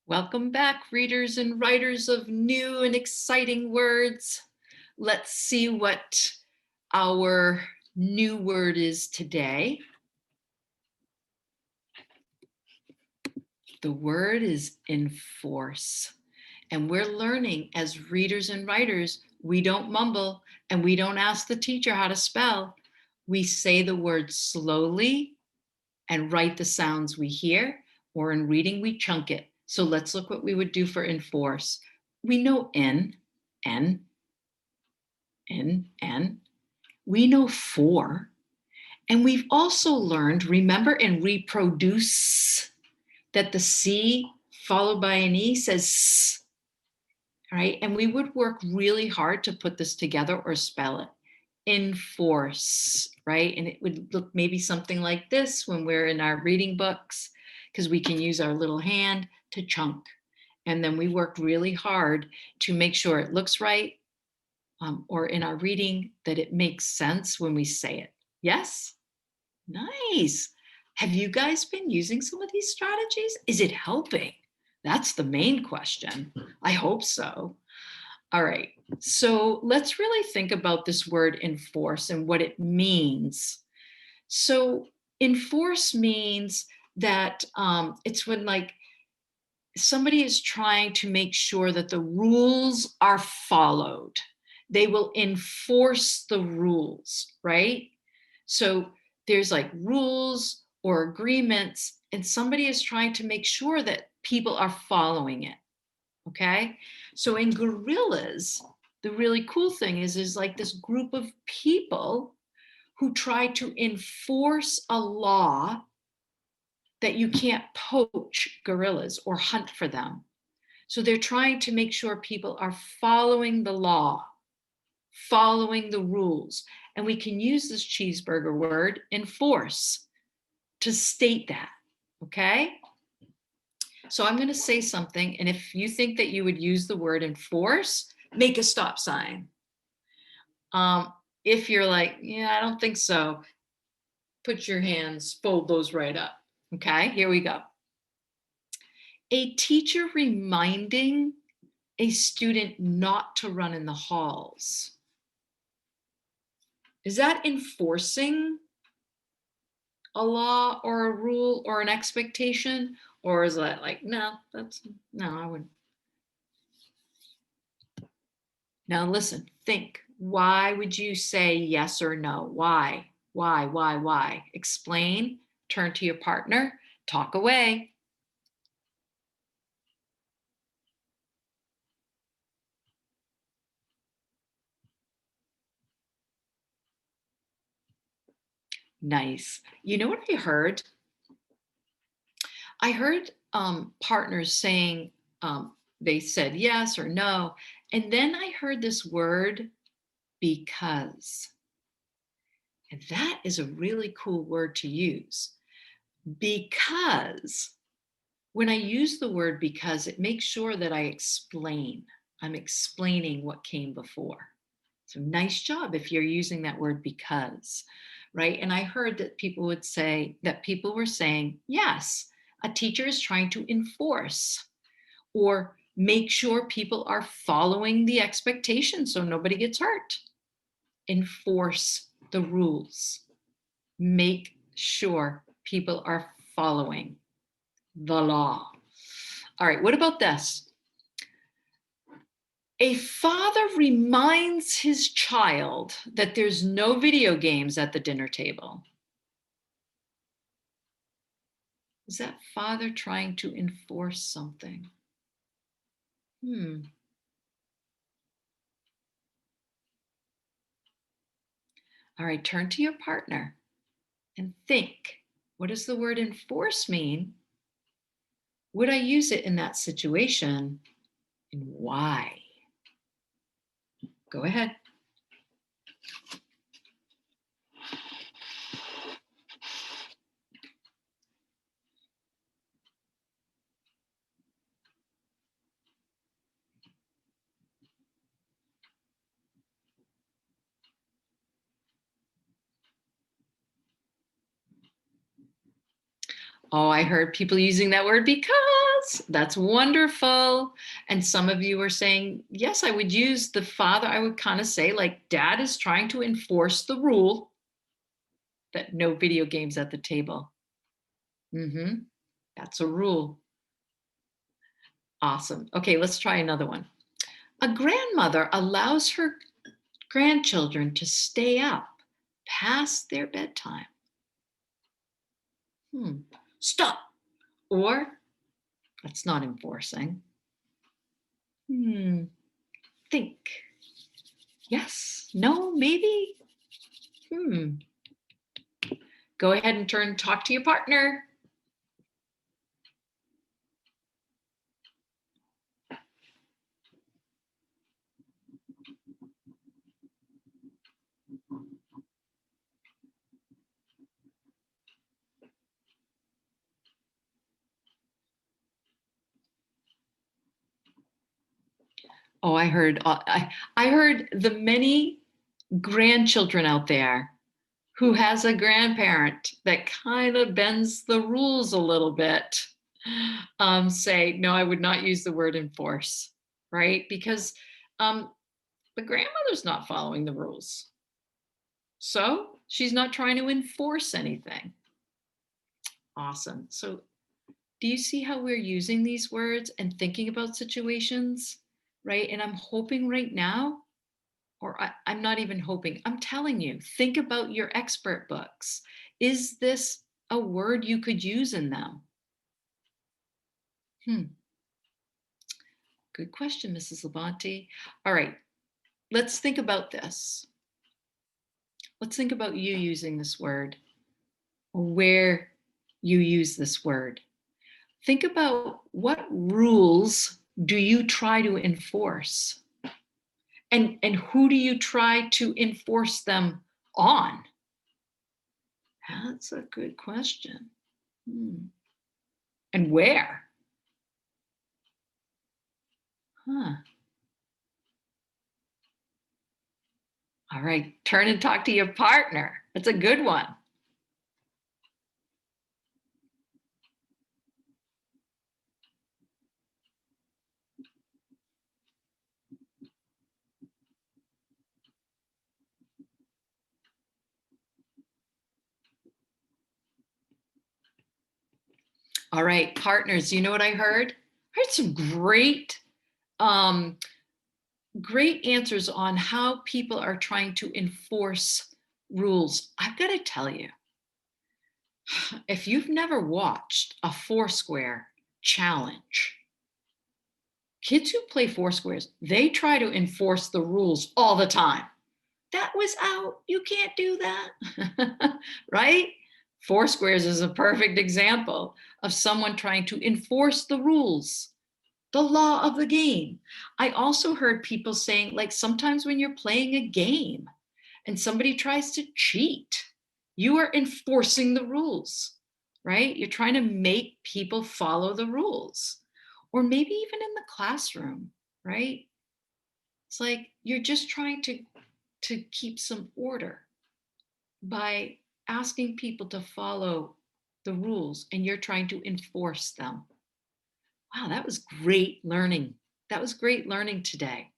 Welcome back, readers and writers of new and exciting words. Let's see what our new word is today. The word is enforce. And we're learning as readers and writers, we don't mumble and we don't ask the teacher how to spell. We say the word slowly and write the sounds we hear, or in reading, we chunk it. So let's look what we would do for enforce. We know N, N, N, N. We know for. And we've also learned, remember in reproduce, that the C followed by an E says S, right? And we would work really hard to put this together or spell it. Enforce, right? And it would look maybe something like this when we're in our reading books, because we can use our little hand to chunk. And then we work really hard to make sure it looks right, or in our reading that it makes sense when we say it. Yes? Nice. Have you guys been using some of these strategies? Is it helping? That's the main question. I hope so. All right, so let's really think about this word enforce and what it means. So enforce means that it's when like somebody is trying to make sure that the rules are followed. They will enforce the rules, right? So there's like rules or agreements, and somebody is trying to make sure that people are following it. Okay. So in guerrillas, the really cool thing is like this group of people who try to enforce a law that you can't poach gorillas or hunt for them. So they're trying to make sure people are following the law, following the rules. And we can use this cheeseburger word, enforce, to state that. Okay. So I'm going to say something, and if you think that you would use the word enforce, make a stop sign. If you're like, yeah, I don't think so, put your hands, fold those right up. Okay, here we go. A teacher reminding a student not to run in the halls. Is that enforcing a law or a rule or an expectation? Or is that like, no, I wouldn't. Now listen, think. Why would you say yes or no? Why? Why? Explain, turn to your partner, talk away. Nice. You know what I heard? I heard partners saying they said yes or no. And then I heard this word, because. And that is a really cool word to use. Because when I use the word because, it makes sure that I explain. I'm explaining what came before. So nice job if you're using that word because, right? And I heard that people would say that people were saying, yes, a teacher is trying to enforce or make sure people are following the expectations so nobody gets hurt. Enforce the rules. Make sure people are following the law. All right, what about this? A father reminds his child that there's no video games at the dinner table. Is that father trying to enforce something? All right, turn to your partner and think, what does the word enforce mean? Would I use it in that situation? And why? Go ahead. Oh, I heard people using that word because. Yes, that's wonderful. And some of you are saying, yes, I would use the father. I would kind of say, like, dad is trying to enforce the rule that no video games at the table. That's a rule. Awesome. Okay, let's try another one. A grandmother allows her grandchildren to stay up past their bedtime. Hmm. Stop. Or that's not enforcing. Hmm. Think. Yes. No. Maybe. Hmm. Go ahead and talk to your partner. Oh, I heard the many grandchildren out there who has a grandparent that kind of bends the rules a little bit, say, no, I would not use the word enforce, right? Because um, the grandmother's not following the rules. So she's not trying to enforce anything. Awesome. So do you see how we're using these words and thinking about situations, right? And I'm hoping right now, or I'm not even hoping, I'm telling you, think about your expert books. Is this a word you could use in them? Good question, Mrs. Labonte. All right, let's think about this. Let's think about you using this word or where you use this word. Think about what rules do you try to enforce? And who do you try to enforce them on? That's a good question. And where? Huh. All right, turn and talk to your partner. That's a good one. All right, partners, you know what I heard? I heard some um, great answers on how people are trying to enforce rules. I've got to tell you, if you've never watched a Foursquare challenge, kids who play Foursquares, they try to enforce the rules all the time. That was out. You can't do that. Right? Foursquares is a perfect example of someone trying to enforce the rules, the law of the game. I also heard people saying, like, sometimes when you're playing a game and somebody tries to cheat, you are enforcing the rules, right? You're trying to make people follow the rules. Or maybe even in the classroom, right? It's like you're just trying to keep some order by asking people to follow the rules and you're trying to enforce them. Wow, that was great learning. That was great learning today.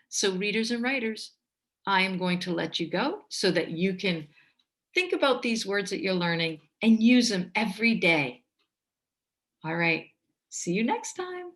So, readers and writers, I am going to let you go so that you can think about these words that you're learning and use them every day. All right. See you next time.